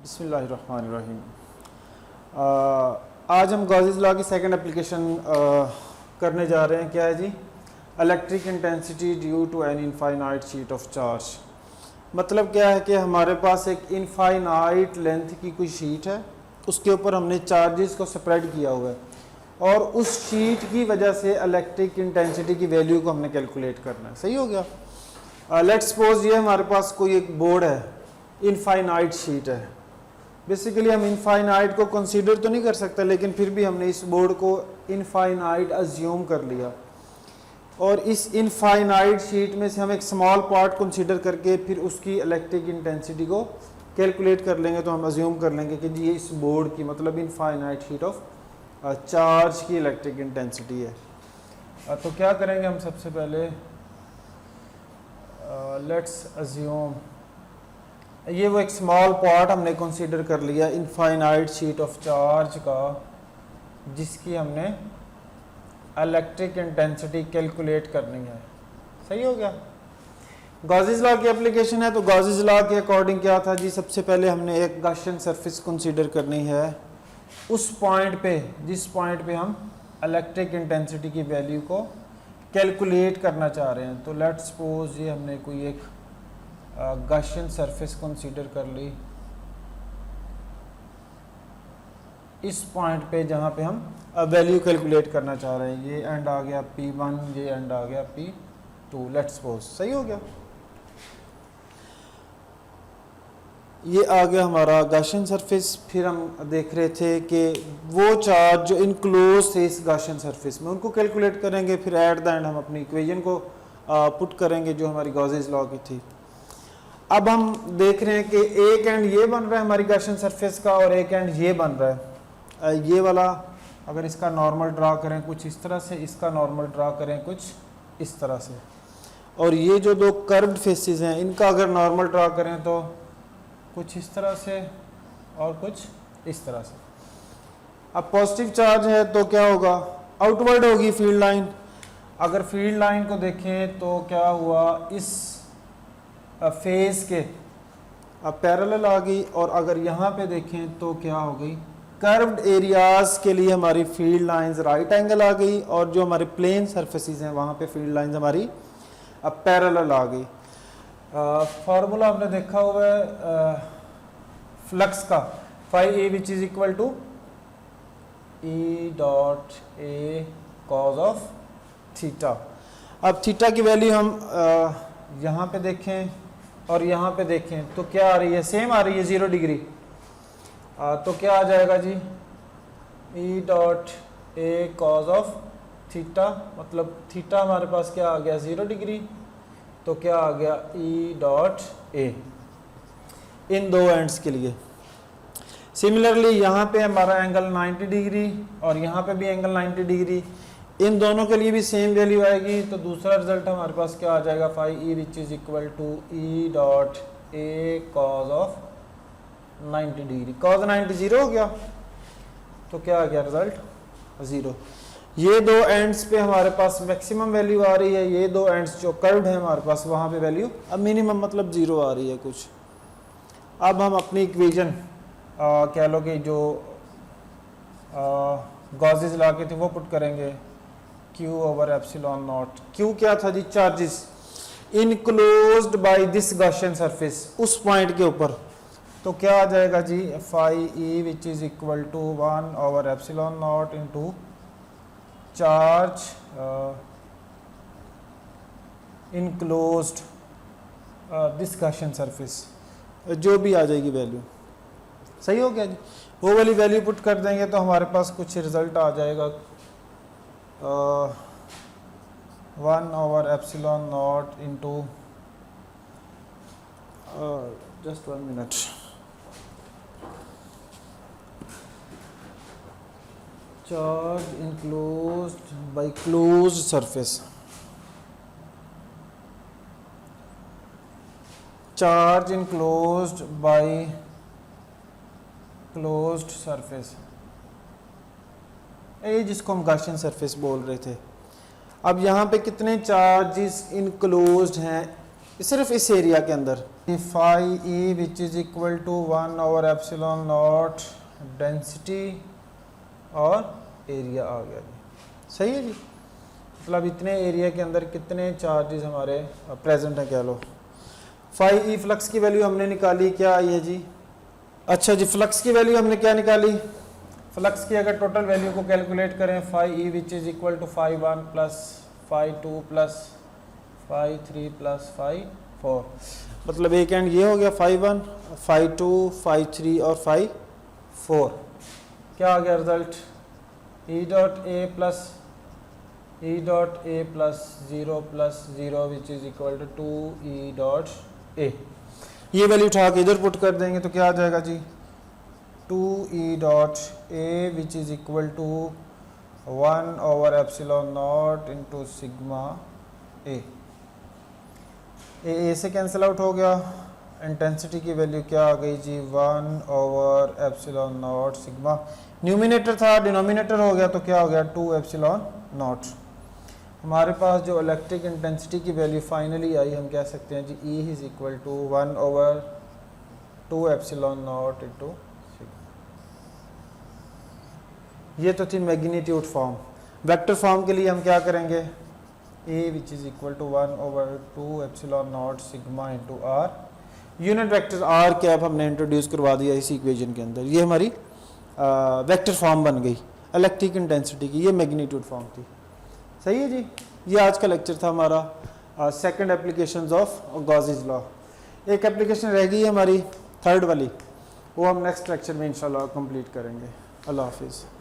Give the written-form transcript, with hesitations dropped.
बिस्मिल्लाहिर्रहमानिर्रहीम। आज हम गॉसेस लॉ की सेकंड एप्लीकेशन करने जा रहे हैं। क्या है जी? Electric intensity due to an infinite sheet of charge. मतलब क्या है कि हमारे पास एक इनफाइनाइट लेंथ की कोई शीट है, उसके ऊपर हमने चार्जेस को स्प्रेड किया हुआ है और उस शीट की वजह से इलेक्ट्रिक इंटेंसिटी की वैल्यू को हमने कैलकुलेट करना है। सही हो गया। लेट्स सपोज ये हमारे पास कोई एक बोर्ड है, इनफाइनाइट शीट है। बेसिकली हम इनफाइनाइट को कंसीडर तो नहीं कर सकते, लेकिन फिर भी हमने इस बोर्ड को इनफाइनाइट अज्यूम कर लिया और इस इनफाइनाइट शीट में से हम एक स्मॉल पार्ट कंसीडर करके फिर उसकी इलेक्ट्रिक इंटेंसिटी को कैलकुलेट कर लेंगे। तो हम अज्यूम कर लेंगे कि जी ये इस बोर्ड की मतलब इनफाइनाइट शीट ऑफ चार्ज की इलेक्ट्रिक इंटेंसिटी है। तो क्या करेंगे हम सबसे पहले, लेट्स अज्यूम ये वो एक स्मॉल पार्ट हमने कंसीडर कर लिया इनफाइनाइट शीट ऑफ चार्ज का, जिसकी हमने इलेक्ट्रिक इंटेंसिटी कैलकुलेट करनी है। सही हो गया। गॉसेस लॉ की एप्लीकेशन है, तो गॉसेस लॉ के अकॉर्डिंग क्या था जी? सबसे पहले हमने एक गॉसियन सरफेस कंसीडर करनी है उस पॉइंट पे जिस पॉइंट पे हम इलेक्ट्रिक इंटेंसिटी की वैल्यू को कैलकुलेट करना चाह रहे हैं। तो लेट्स सपोज ये हमने कोई एक गॉसियन सरफेस कंसीडर कर ली इस पॉइंट पे जहाँ पे हम वैल्यू कैलकुलेट करना चाह रहे हैं। ये एंड आ गया P1, ये एंड आ गया P2, लेट्स सपोज। सही हो गया। ये आ गया हमारा गॉसियन सरफेस। फिर हम देख रहे थे कि वो चार्ज जो इनक्लोज थे इस गॉसियन सरफेस में, उनको कैलकुलेट करेंगे। फिर एट द एंड हम अपनी इक्वेशन को पुट करेंगे जो हमारी गॉसेस लॉ की थी। अब हम देख रहे हैं कि एक एंड ये बन रहा है हमारी गॉसियन सरफेस का और एक एंड ये बन रहा है। ये वाला अगर इसका नॉर्मल ड्रा करें कुछ इस तरह से, इसका नॉर्मल ड्रा करें कुछ इस तरह से, और ये जो दो कर्व्ड फेसेस हैं इनका अगर नॉर्मल ड्रा करें तो कुछ इस तरह से और कुछ इस तरह से। अब पॉजिटिव चार्ज है तो क्या होगा? आउटवर्ड होगी फील्ड लाइन। अगर फील्ड लाइन को देखें तो क्या हुआ, इस फेस के पैरेलल आ गई, और अगर यहाँ पे देखें तो क्या हो गई, कर्व्ड एरियाज के लिए हमारी फील्ड लाइंस राइट एंगल आ गई, और जो हमारे प्लेन सरफेसेस हैं वहाँ पे फील्ड लाइंस हमारी पैरेलल आ गई। फार्मूला हमने देखा हुआ है फ्लक्स का, phi A which is equal to E dot A cos of theta. अब थीटा की वैल्यू हम यहाँ पे देखें और यहाँ पे देखें तो क्या आ रही है? सेम आ रही है, 0 डिग्री। तो क्या आ जाएगा जी? E dot A cos of theta, मतलब थीटा हमारे पास क्या आ गया? 0 डिग्री। तो क्या आ गया? ई डॉट ए इन दो एंड्स के लिए। सिमिलरली यहाँ पे हमारा एंगल 90 डिग्री और यहाँ पे भी एंगल 90 डिग्री, इन दोनों के लिए भी सेम वैल्यू आएगी। तो दूसरा रिजल्ट हमारे पास क्या आ जाएगा? Phi E which is equal to E dot A cos of 90 degree. Cos 90 0 हो गया, तो क्या आ गया रिजल्ट? 0। ये दो एंड्स पे हमारे पास मैक्सिमम वैल्यू आ रही है, ये दो एंड्स जो कर्व्ड है हमारे पास वहाँ पे वैल्यू अब मिनिमम मतलब 0 आ रही है कुछ। अब हम अपनी इक्वेशन कह लो कि जो गॉसेस लॉ की थी वो पुट करेंगे, Q over epsilon naught. Q क्या था जी? Charges enclosed by this Gaussian surface, उस पॉइंट के ऊपर। तो क्या आ जाएगा जी? Phi E which is equal to 1 over epsilon naught into charge enclosed this Gaussian surface, जो भी आ जाएगी वैल्यू। सही हो गया जी। वो वाली वैल्यू पुट कर देंगे तो हमारे पास कुछ रिजल्ट आ जाएगा, 1 over epsilon not into, just 1 minute, charge enclosed bye closed surface, charge enclosed bye closed surface, ये जिसको हम गॉसियन सरफेस बोल रहे थे। अब यहाँ पे कितने चार्जेस इनक्लोज्ड हैं सिर्फ इस एरिया के अंदर? Phi E which is equal to 1/ε0 density और एरिया आ गया जी। सही है जी। मतलब इतने एरिया के अंदर कितने चार्जेस हमारे प्रेजेंट हैं कह लो। फाई ई फ्लक्स की वैल्यू हमने निकाली, क्या आई है जी? अच्छा जी, फ्लक्स की वैल्यू हमने क्या निकाली? फ्लक्स की अगर टोटल वैल्यू को कैलकुलेट करें, phi E which is equal to phi 1 plus phi 2 plus phi 3 plus phi 4, मतलब एक एंड ये हो गया फाई 1, फाई 2, फाई 3 और फाई 4। क्या आ गया result? E dot A plus 0 which is equal to 2 E dot A. ये वैल्यू उठा के इधर पुट कर देंगे तो क्या आ जाएगा जी? 2 E dot A which is equal to 1/ε0 into sigma A. A से कैंसिल आउट हो गया। इंटेंसिटी की वैल्यू क्या आ गई जी? 1/ε0 सिग्मा। न्यूमिनेटर था, डिनोमिनेटर हो गया तो क्या हो गया? 2/ε0। हमारे पास जो इलेक्ट्रिक इंटेंसिटी की वैल्यू फाइनली आई, हम कह सकते हैं जी E is equal to 1/2/ε0 into sigma. ये तो थी मैग्नीट्यूड फॉर्म। वेक्टर फॉर्म के लिए हम क्या करेंगे? A which is equal to 1/2/ε0 sigma into R। Unit vector R cap हमने इंट्रोड्यूस करवा दिया इसी इक्वेशन के अंदर। ये हमारी वेक्टर फॉर्म बन गई इलेक्ट्रिक इंटेंसिटी की। ये मैग्नीट्यूड फॉर्म थी। सही है जी। ये आज का लेक्चर था हमारा second applications of Gauss's law. एक एप्लीकेशन रह गई है हमारी थर्ड वाली, वो हम नेक्स्ट लेक्चर में इंशाल्लाह कंप्लीट करेंगे। अल्लाह हाफिज़।